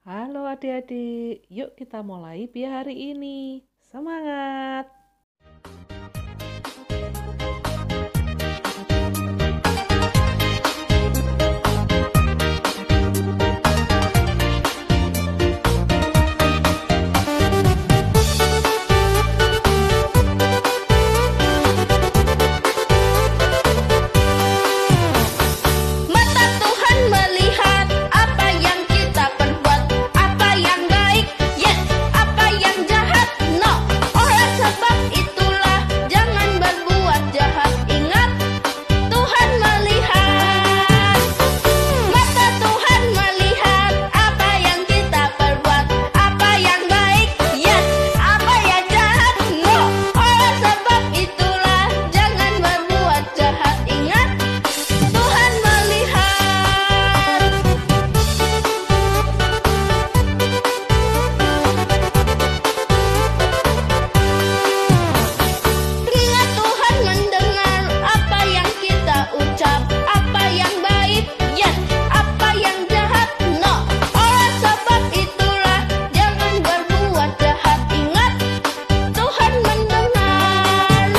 Halo adik-adik, yuk kita mulai biar hari ini. Semangat! Mata Tuhan melihat apa yang kita perbuat, apa yang baik, yes, apa yang jahat, no. Oleh sebab itulah jangan berbuat jahat. Ingat, Tuhan melihat. Mata Tuhan melihat apa yang kita perbuat, apa yang baik, yes, apa yang jahat, no. Oleh sebab itulah jangan berbuat jahat. Ingat, Tuhan melihat. Ingat, Tuhan mendengar apa yang kita ucap, apa yang baik, yes, apa yang jahat, no. Oleh sebab itulah jangan berbuat jahat. Ingat, Tuhan mendengar.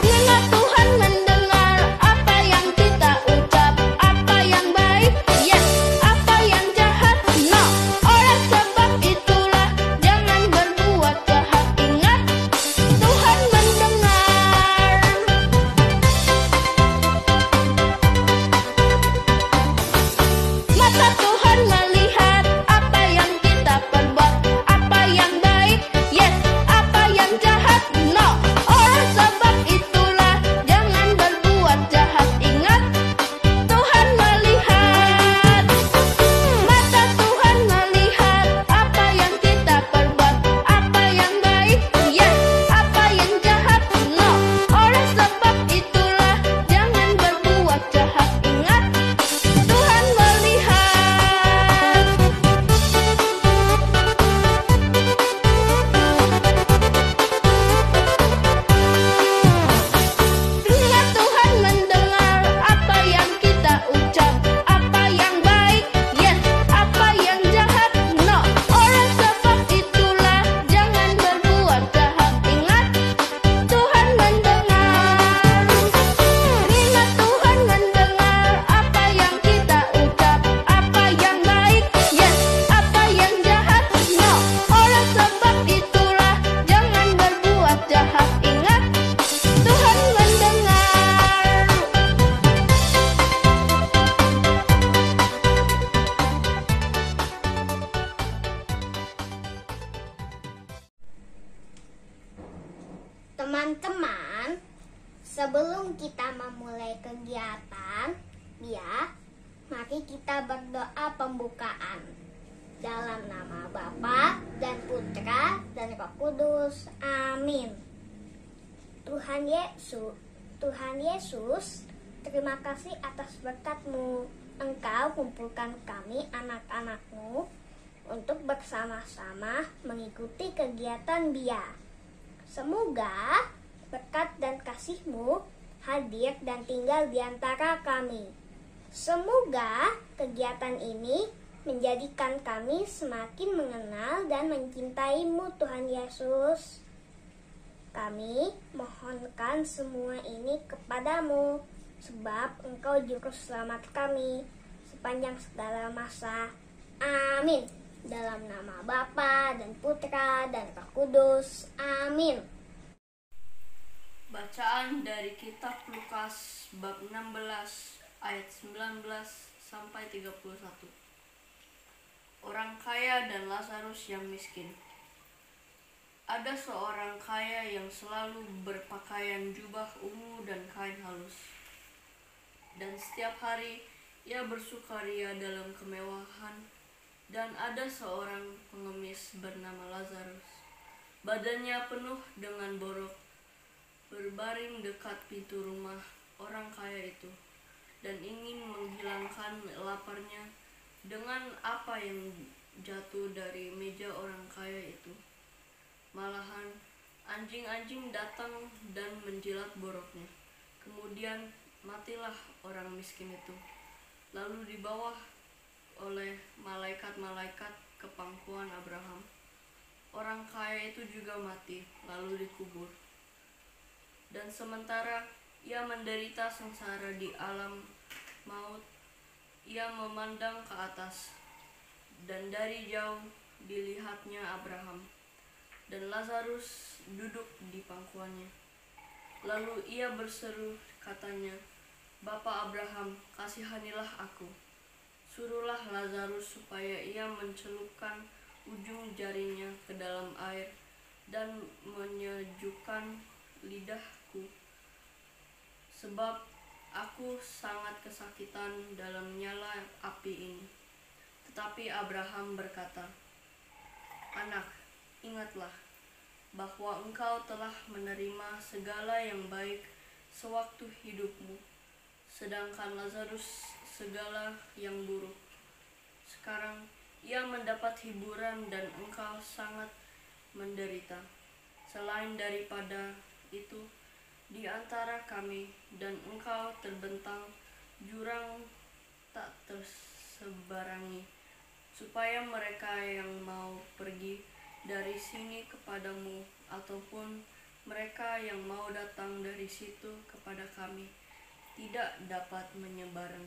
Ingat, Tuhan mendengar apa yang kita ucap, apa yang baik, yes, apa yang jahat, no. Oleh sebab itulah jangan berbuat jahat. Ingat, Tuhan mendengar. Mata Tuhan melihat apa yang kita perbuat, apa yang baik, yes, apa yang jahat, no. Oleh sebab itulah jangan berbuat jahat. Ingat, Tuhan melihat. Mata Tuhan melihat apa yang kita perbuat, apa yang baik, yes, apa yang jahat, no. Oleh sebab itulah jangan berbuat jahat. Ingat, Tuhan melihat. Ingat, Tuhan mendengar apa yang kita ucap, apa yang baik, yes, apa yang jahat, no. Oleh sebab itulah jangan berbuat jahat. Ingat, Tuhan mendengar. Ingat, Tuhan mendengar apa yang kita ucap, apa yang baik, yes, apa yang jahat, no. Oleh sebab itulah jangan berbuat jahat. Ingat, Tuhan mendengar. Teman-teman, sebelum kita memulai kegiatan, mari kita berdoa pembukaan. Dalam nama Bapa dan Putra dan Roh Kudus. Amin. Tuhan Yesus, terima kasih atas berkat-Mu. Engkau kumpulkan kami anak-anak-Mu untuk bersama-sama mengikuti kegiatan BIA. Semoga berkat dan kasih-Mu hadir dan tinggal di antara kami. Semoga kegiatan ini menjadikan kami semakin mengenal dan mencintai-Mu, Tuhan Yesus. Kami mohonkan semua ini kepadamu, sebab Engkau juru selamat kami sepanjang segala masa. Amin. Dalam nama Bapa dan Putra dan Roh Kudus. Amin. Bacaan dari kitab Lukas bab 16 ayat 19 sampai 31. Orang kaya dan Lazarus yang miskin. Ada seorang kaya yang selalu berpakaian jubah ungu dan kain halus. Dan setiap hari ia bersukaria dalam kemewahan. Dan ada seorang pengemis bernama Lazarus. Badannya penuh dengan borok, berbaring dekat pintu rumah orang kaya itu, dan ingin menghilangkan laparnya dengan apa yang jatuh dari meja orang kaya itu. Malahan anjing-anjing datang dan menjilat boroknya. Kemudian matilah orang miskin itu. Lalu di bawah oleh malaikat-malaikat malaikat ke pangkuan Abraham. Orang kaya itu juga mati, lalu dikubur. Dan sementara ia menderita sengsara di alam maut, ia memandang ke atas, dan dari jauh dilihatnya Abraham, dan Lazarus duduk di pangkuannya. Lalu ia berseru, katanya, "Bapa Abraham, kasihanilah aku. Suruhlah Lazarus supaya ia mencelupkan ujung jarinya ke dalam air dan menyejukkan lidahku, sebab aku sangat kesakitan dalam nyala api ini." Tetapi Abraham berkata, "Anak, ingatlah bahwa engkau telah menerima segala yang baik sewaktu hidupmu, sedangkan Lazarus segala yang buruk. Sekarang ia mendapat hiburan dan engkau sangat menderita. Selain daripada itu, di antara kami dan engkau terbentang jurang tak terseberangi, supaya mereka yang mau pergi dari sini kepadamu ataupun mereka yang mau datang dari situ kepada kami tidak dapat menyeberang."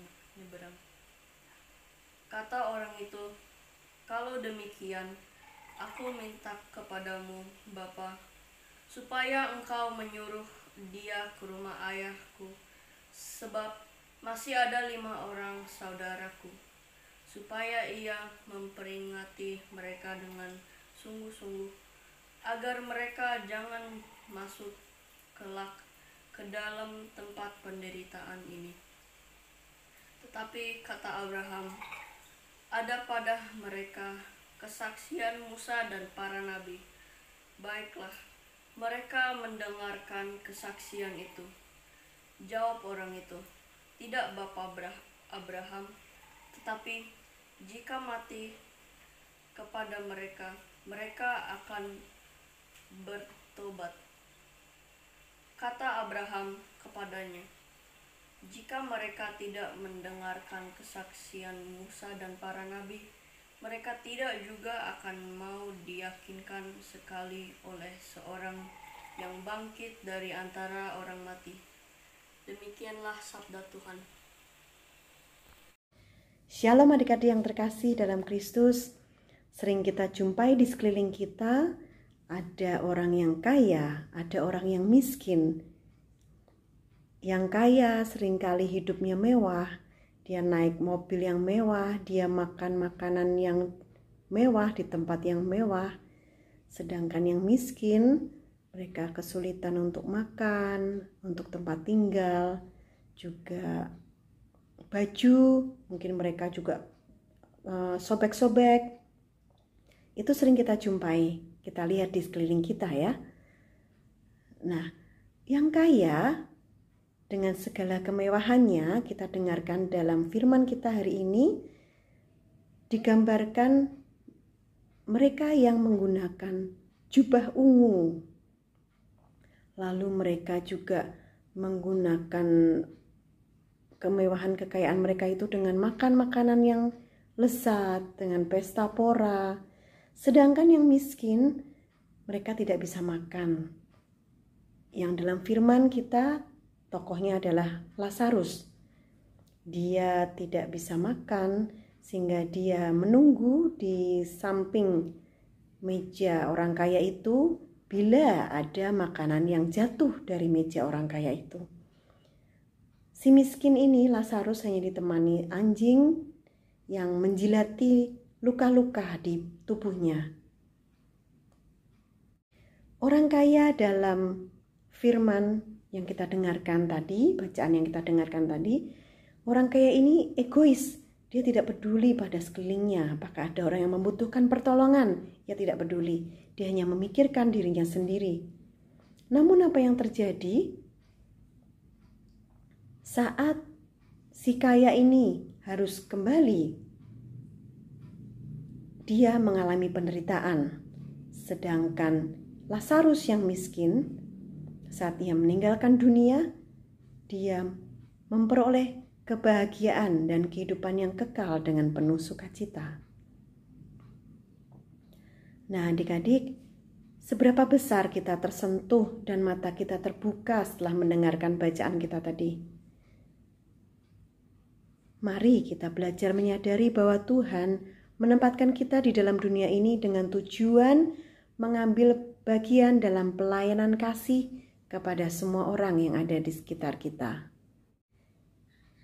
Kata orang itu, "Kalau demikian, aku minta kepadamu, Bapa, supaya engkau menyuruh dia ke rumah ayahku, sebab masih ada 5 orang saudaraku, supaya ia memperingati mereka dengan sungguh-sungguh, agar mereka jangan masuk kelak ke dalam tempat penderitaan ini." Tetapi kata Abraham, "Ada pada mereka kesaksian Musa dan para nabi. Baiklah, mereka mendengarkan kesaksian itu." Jawab orang itu, "Tidak, Bapa Abraham, tetapi jika mati kepada mereka, mereka akan bertobat." Kata Abraham kepadanya, "Jika mereka tidak mendengarkan kesaksian Musa dan para nabi, mereka tidak juga akan mau diyakinkan sekali oleh seorang yang bangkit dari antara orang mati." Demikianlah sabda Tuhan. Shalom adik-adik yang terkasih dalam Kristus. Sering kita jumpai di sekeliling kita, ada orang yang kaya, ada orang yang miskin. Yang kaya seringkali hidupnya mewah, dia naik mobil yang mewah, dia makan makanan yang mewah di tempat yang mewah. Sedangkan yang miskin, mereka kesulitan untuk makan, untuk tempat tinggal, juga baju, mungkin mereka juga sobek-sobek. Itu sering kita jumpai, kita lihat di sekeliling kita ya. Nah, yang kaya dengan segala kemewahannya, kita dengarkan dalam firman kita hari ini, digambarkan mereka yang menggunakan jubah ungu. Lalu mereka juga menggunakan kemewahan kekayaan mereka itu dengan makan makanan yang lezat, dengan pesta pora. Sedangkan yang miskin, mereka tidak bisa makan. Yang dalam firman kita, tokohnya adalah Lazarus. Dia tidak bisa makan, sehingga dia menunggu di samping meja orang kaya itu bila ada makanan yang jatuh dari meja orang kaya itu. Si miskin ini, Lazarus, hanya ditemani anjing yang menjilati luka-luka di tubuhnya. Orang kaya dalam firman yang kita dengarkan tadi, bacaan yang kita dengarkan tadi, orang kaya ini egois. Dia tidak peduli pada sekelilingnya. Apakah ada orang yang membutuhkan pertolongan? Dia tidak peduli. Dia hanya memikirkan dirinya sendiri. Namun apa yang terjadi saat si kaya ini harus kembali? Dia mengalami penderitaan. Sedangkan Lazarus yang miskin, saat ia meninggalkan dunia, dia memperoleh kebahagiaan dan kehidupan yang kekal dengan penuh sukacita. Nah, adik-adik, seberapa besar kita tersentuh dan mata kita terbuka setelah mendengarkan bacaan kita tadi? Mari kita belajar menyadari bahwa Tuhan menempatkan kita di dalam dunia ini dengan tujuan mengambil bagian dalam pelayanan kasih kepada semua orang yang ada di sekitar kita.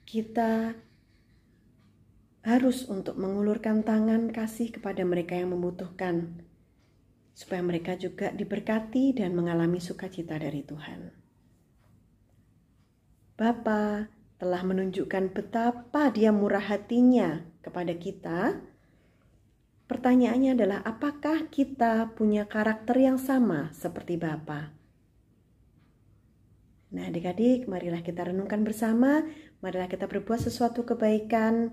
Kita harus untuk mengulurkan tangan kasih kepada mereka yang membutuhkan, supaya mereka juga diberkati dan mengalami sukacita dari Tuhan. Bapa telah menunjukkan betapa Dia murah hatinya kepada kita. Pertanyaannya adalah, apakah kita punya karakter yang sama seperti Bapa? Nah, adik-adik, marilah kita renungkan bersama, marilah kita berbuat sesuatu kebaikan,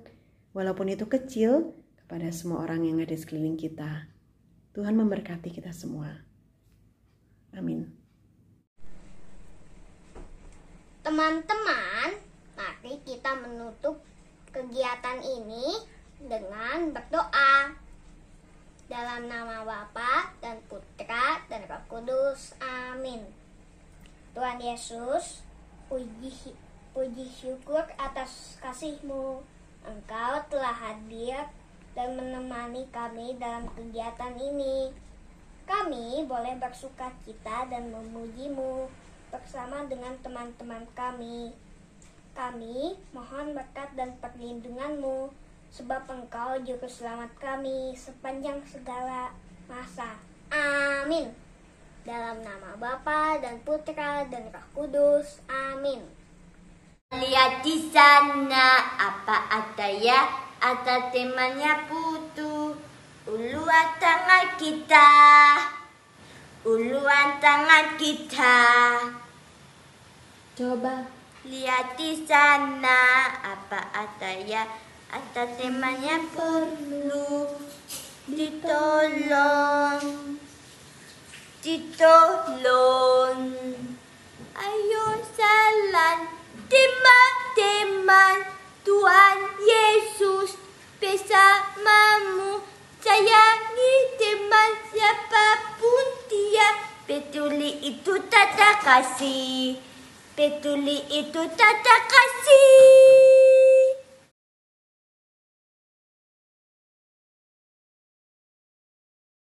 walaupun itu kecil, kepada semua orang yang ada di sekeliling kita. Tuhan memberkati kita semua. Amin. Teman-teman, mari kita menutup kegiatan ini dengan berdoa. Dalam nama Bapa dan Putra dan Roh Kudus. Amin. Tuhan Yesus, puji syukur atas kasih-Mu. Engkau telah hadir dan menemani kami dalam kegiatan ini. Kami boleh bersukacita dan memuji-Mu bersama dengan teman-teman kami. Kami mohon berkat dan perlindungan-Mu, sebab Engkau juru selamat kami sepanjang segala masa. Amin. Dalam nama Bapa dan Putra dan Roh Kudus. Amin. Lihat di sana apa ada ya, ada temannya putu. Uluan tangan kita, uluan tangan kita. Coba lihat di sana apa ada ya, ada temannya perlu ditolong, ditolong. Ayo jalan teman-teman, Tuhan Yesus bersamamu. Sayangi teman siapapun dia. Peduli itu tanda kasih, peduli itu tanda kasih.